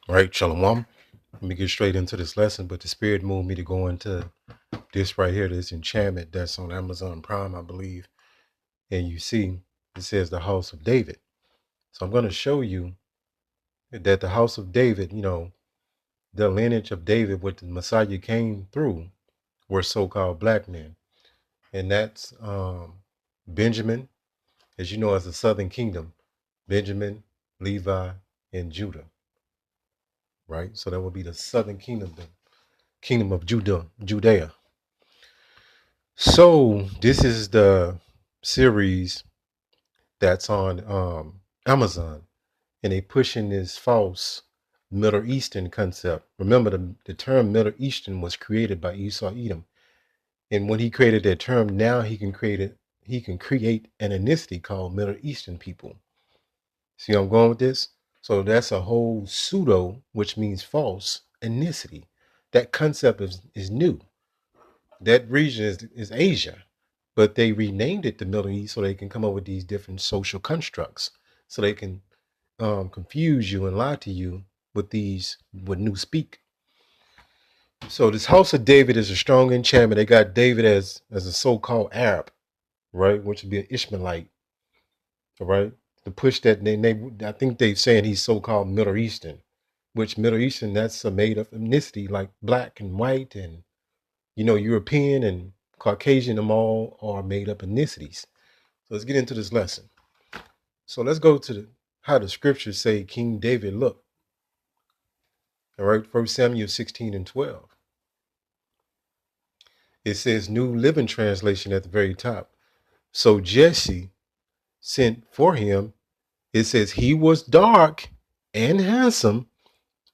All right, Shalom. Let me get straight into this lesson, but the Spirit moved me to go into this right here, this enchantment that's on Amazon Prime, I believe. And you see, it says the house of David. So I'm going to show you that the house of David, the lineage of David, what the Messiah came through, were so-called black men. And that's Benjamin, as you know, as the southern kingdom, Benjamin, Levi, and Judah, right? So that would be the southern kingdom, the kingdom of Judea. So this is the series that's on Amazon, and they pushing this false Middle Eastern concept. Remember, the term Middle Eastern was created by Esau Edom, and when he created that term, now he can create an ethnicity called Middle Eastern people. See where I'm going with this? So that's a whole pseudo, which means false ethnicity. That concept is new. That region is Asia, but they renamed it the Middle East so they can come up with these different social constructs, so they can confuse you and lie to you with new speak. So this house of David is a strong enchantment. They got David as a so-called Arab, right, which would be an Ishmaelite, all right. To push that, I think they're saying he's so-called Middle Eastern, which Middle Eastern, that's a made-up ethnicity like black and white and European and Caucasian, them all are made up ethnicities. So let's get into this lesson. So let's go to how the scriptures say King David looked. All right, 1 Samuel 16 and 12. It says New Living Translation at the very top. So Jesse sent for him. It says he was dark and handsome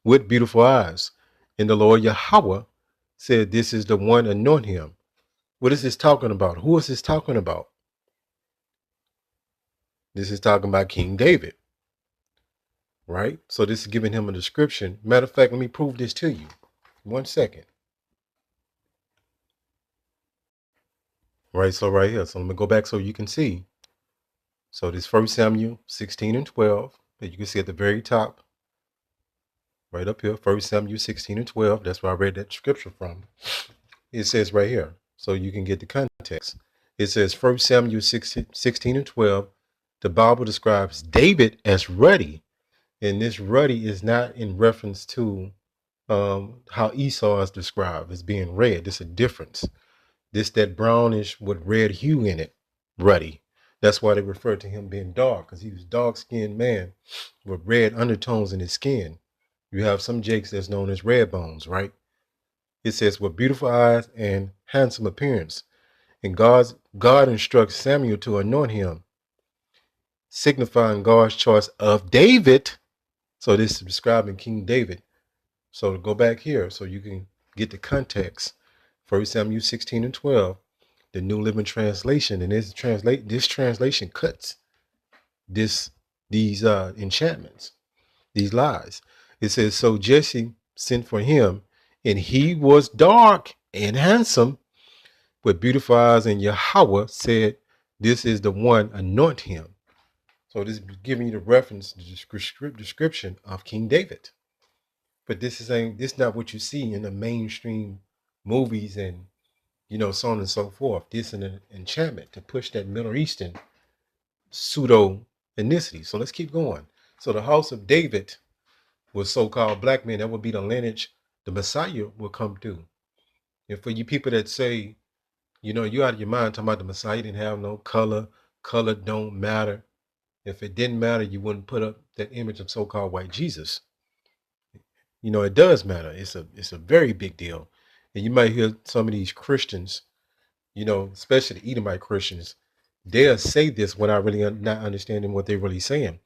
with beautiful eyes. And the Lord Yahweh said, this is the one, anoint him. What is this talking about? Who is this talking about? This is talking about King David, right? So this is giving him a description. Matter of fact, let me prove this to you. 1 second. Right, so right here. So let me go back so you can see. So this 1 Samuel 16 and 12 that you can see at the very top. Right up here, 1 Samuel 16 and 12. That's where I read that scripture from. It says right here, so you can get the context. It says 1 Samuel 16 and 12. The Bible describes David as ruddy. And this ruddy is not in reference to how Esau is described as being red. There's a difference. That brownish with red hue in it, ruddy. That's why they refer to him being dark, because he was dark-skinned man with red undertones in his skin. You have some jakes that's known as red bones, right? It says with beautiful eyes and handsome appearance. And God instructs Samuel to anoint him, signifying God's choice of David. So this is describing King David. So to go back here so you can get the context. 1 Samuel 16 and 12, the New Living Translation, and this translation cuts these enchantments, these lies. It says, so Jesse sent for him, and he was dark and handsome with beautiful eyes, and Yahweh said, this is the one, anoint him. So this is giving you the reference, the description of King David. But this is not what you see in the mainstream movies and so on and so forth. This is an enchantment to push that Middle Eastern pseudo ethnicity. So let's keep going. So the house of David was so-called black men. That would be the lineage the Messiah will come through. And for you people that say, you out of your mind talking about the Messiah didn't have no color don't matter. If it didn't matter, you wouldn't put up that image of so-called white Jesus. It does matter. It's a very big deal. And you might hear some of these Christians, especially the Edomite Christians, they'll say this without really not understanding what they're really saying.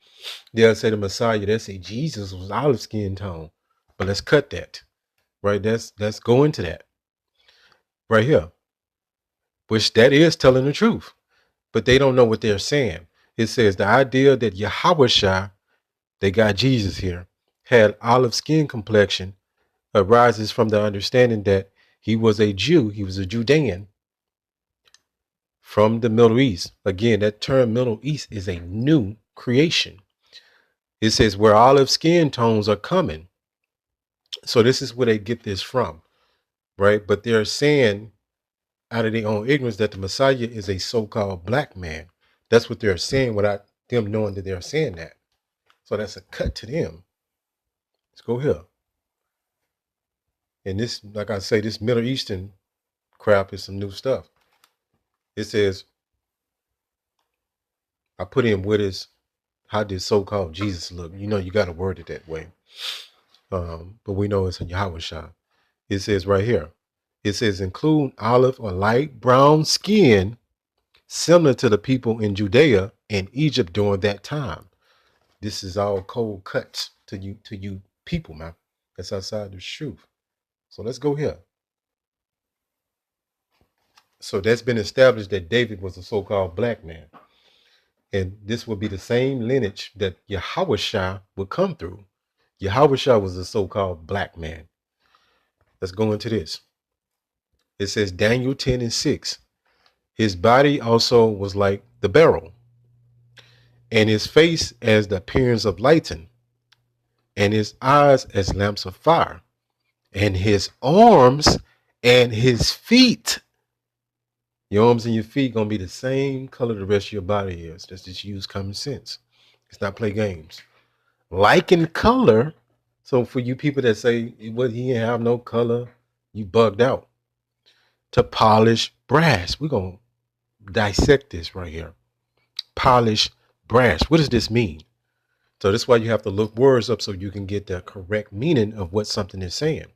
They'll say the Messiah, they'll say Jesus was olive skin tone. But let's cut that, right? Let's go into that right here, which that is telling the truth. But they don't know what they're saying. It says the idea that Yahweh, they got Jesus here, had olive skin complexion arises from the understanding that he was a Jew, he was a Judean from the Middle East. Again, that term Middle East is a new creation. It says where olive skin tones are coming. So this is where they get this from, right? But they're saying out of their own ignorance that the Messiah is a so-called black man. That's what they're saying without them knowing that they're saying that. So that's a cut to them. Let's go here. And this, like I say, this Middle Eastern crap is some new stuff. It says, I put in how did so-called Jesus look? You know, you got to word it that way. But we know it's a Yahweh Shah. It says right here, it says include olive or light brown skin, similar to the people in Judea and Egypt during that time. This is all cold cuts to you people, man. That's outside the truth. So let's go here. So that's been established that David was a so-called black man. And this will be the same lineage that Yahweh Shah would come through. Yahweh Shah was a so-called black man. Let's go into this. It says Daniel 10:6. His body also was like the beryl, and his face as the appearance of lightning, and his eyes as lamps of fire, and his arms and his feet. Your arms and your feet gonna be the same color the rest of your body is. Just use common sense. It's not play games. Like in color. So for you people that say he didn't have no color, you bugged out. To polish brass. We're gonna dissect this right here. Polish brass. What does this mean? So that's why you have to look words up so you can get the correct meaning of what something is saying.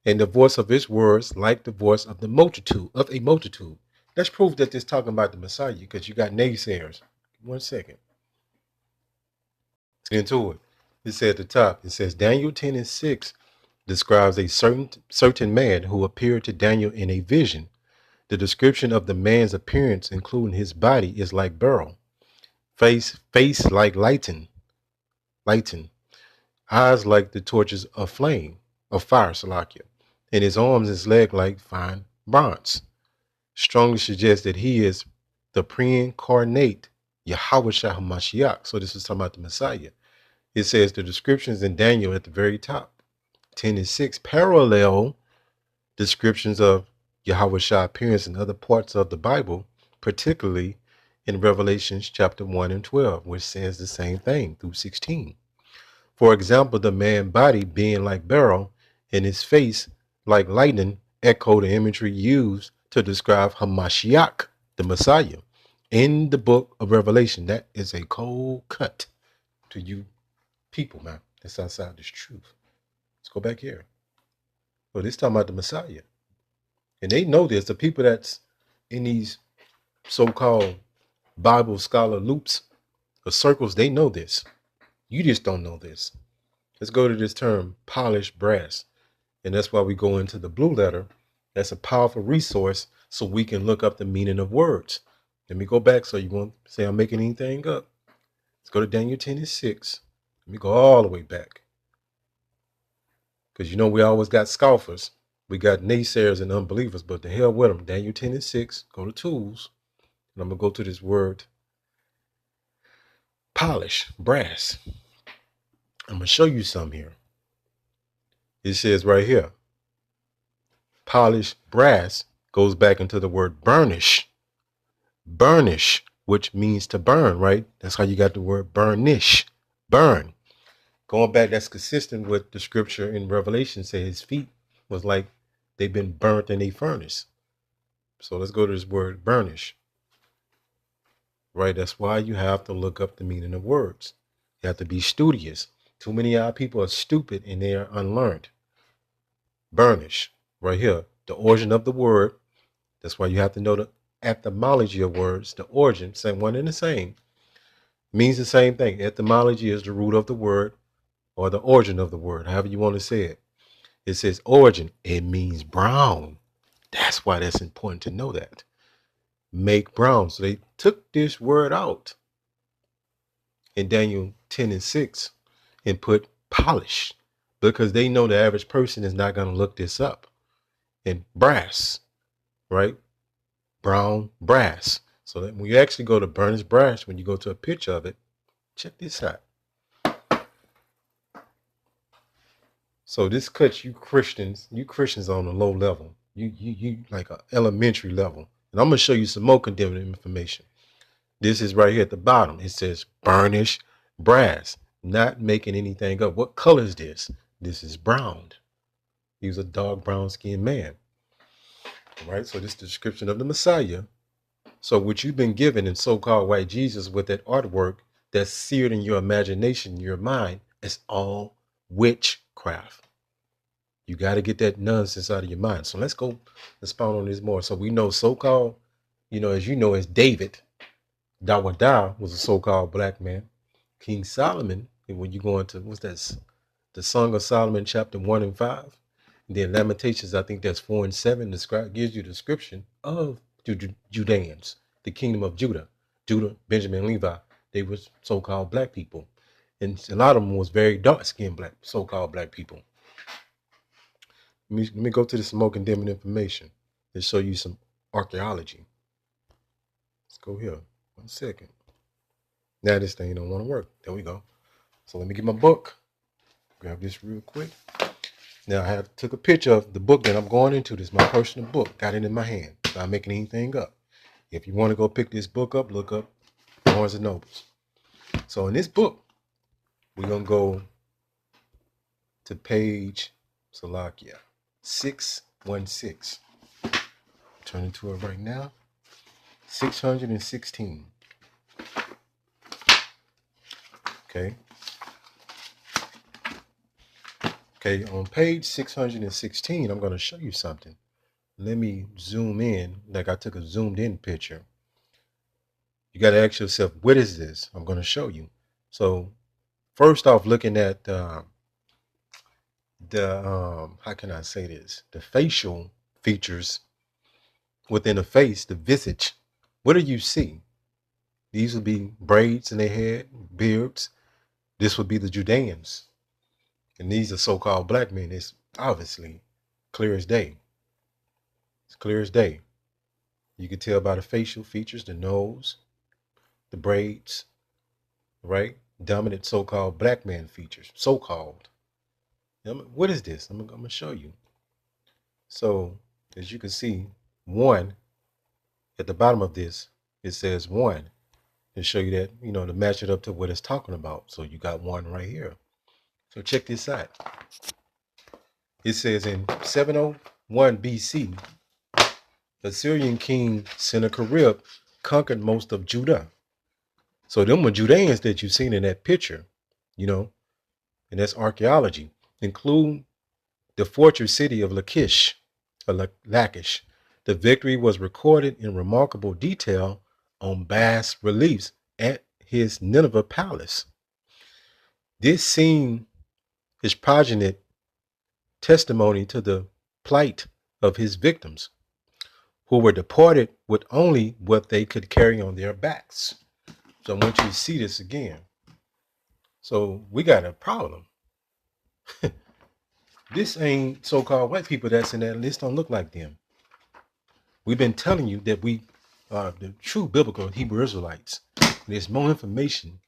And the voice of his words like the voice of a multitude. Let's prove that this talking about the Messiah, because you got naysayers. 1 second. Into it. It said at the top, it says Daniel 10:6 describes a certain man who appeared to Daniel in a vision. The description of the man's appearance, including his body, is like beryl, face like lighten, eyes like the torches of fire, Salakia, and his arms and his leg like fine bronze. Strongly suggests that he is the pre-incarnate Yahweh Shah HaMashiach. So this is talking about the Messiah. It says the descriptions in Daniel at the very top, 10:6, parallel descriptions of Yahweh Shah appearance in other parts of the Bible, particularly in Revelations chapter 1 and 12, which says the same thing through 16. For example, the man's body being like beryl and his face like lightning echo the imagery used to describe Hamashiach, the Messiah, in the book of Revelation. That is a cold cut to you people, man. That's outside this truth. Let's go back here. Well, this talking about the Messiah. And they know this. The people that's in these so-called Bible scholar loops or circles, they know this. You just don't know this. Let's go to this term, polished brass. And that's why we go into the blue letter. That's a powerful resource so we can look up the meaning of words. Let me go back so you won't say I'm making anything up. Let's go to Daniel 10:6. Let me go all the way back. Because you know we always got scoffers. We got naysayers and unbelievers, but the hell with them. Daniel 10:6, go to tools. And I'm going to go to this word, polish, brass. I'm going to show you some here. It says right here, polish brass goes back into the word burnish. Burnish, which means to burn, right? That's how you got the word burnish, burn. Going back, that's consistent with the scripture in Revelation say his feet was like they've been burnt in a furnace. So let's go to this word burnish. Right? That's why you have to look up the meaning of words. You have to be studious. Too many of our people are stupid and they are unlearned. Burnish, right here, the origin of the word. That's why you have to know the etymology of words, the origin, same one and the same. Means the same thing. Etymology is the root of the word or the origin of the word, however you want to say it. It says origin, it means brown. That's why that's important to know that. Make brown. So they took this word out in Daniel 10:6 and put polish because they know the average person is not going to look this up. And brass, right? Brown brass. So that when you actually go to burnished brass, when you go to a picture of it, check this out. So this cuts you Christians on a low level. You like a elementary level. And I'm gonna show you some more condemning information. This is right here at the bottom. It says burnished brass, not making anything up. What color is this? This is brown. He was a dark brown skinned man. Right? So this is the description of the Messiah. So what you've been given in so-called white Jesus with that artwork that's seared in your imagination, your mind, is all witchcraft. You got to get that nonsense out of your mind. So let's go expound on this more. So we know so-called, as David, Dawada was a so-called black man. King Solomon, and when you go into, what's that? The Song of Solomon, chapter 1 and 5. And then Lamentations, I think that's 4 and 7, gives you the description of the Judeans, the kingdom of Judah. Judah, Benjamin, Levi, they were so-called black people. And a lot of them was very dark-skinned black, so-called black people. Let me go to the smoke and dimming information to show you some archaeology. Let's go here. 1 second. Now this thing don't want to work. There we go. So let me get my book. Grab this real quick. Now I took a picture of the book that I'm going into. This is my personal book. Got it in my hand. Not making anything up. If you want to go pick this book up, look up Barnes and Nobles. So in this book, we're gonna go to page Salakia 616. Turning to it right now. 616. Okay. Okay, on page 616, I'm going to show you something. Let me zoom in, like I took a zoomed in picture. You got to ask yourself, what is this? I'm going to show you. So first off, looking at how can I say this? The facial features within a face, the visage. What do you see? These would be braids in their head, beards. This would be the Judeans. And these are so-called black men. It's obviously clear as day. It's clear as day. You can tell by the facial features, the nose, the braids, right? Dominant so-called black man features. So-called. What is this? I'm going to show you. So, as you can see, 1, at the bottom of this, it says 1. To show you that, to match it up to what it's talking about. So you got 1 right here. So check this out. It says in 701 BC, the Syrian king Sennacherib conquered most of Judah. So them were Judeans that you've seen in that picture, and that's archaeology. Include the fortress city of Lachish. The victory was recorded in remarkable detail on bas reliefs at his Nineveh palace. This scene is poignant testimony to the plight of his victims, who were deported with only what they could carry on their backs. So I want you to see this again. So we got a problem. This ain't so-called white people that's in that list don't look like them. We've been telling you that we are the true biblical Hebrew Israelites. There's more information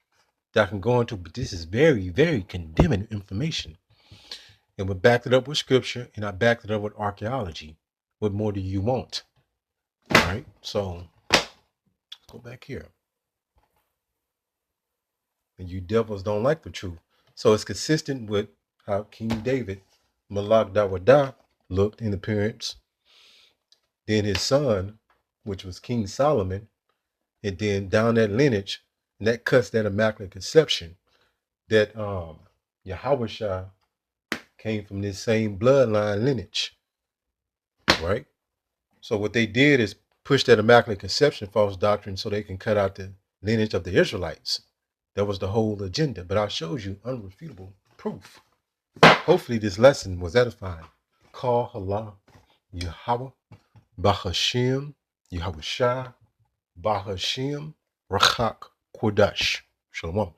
that I can go into, but this is very, very condemning information. And we backed it up with scripture, and I backed it up with archaeology. What more do you want? All right, so let's go back here. And you devils don't like the truth. So it's consistent with how King David, Malak Dawada, looked in appearance. Then his son, which was King Solomon, and then down that lineage, and that cuts that immaculate conception that Yahweh came from this same bloodline lineage, right? So what they did is push that immaculate conception false doctrine so they can cut out the lineage of the Israelites. That was the whole agenda. But I showed you unrefutable proof. Hopefully this lesson was edifying. Call Allah, Yahweh, Bahashim, Yahweh Shah, Bahashim, Rachak, Kodash. Shalom.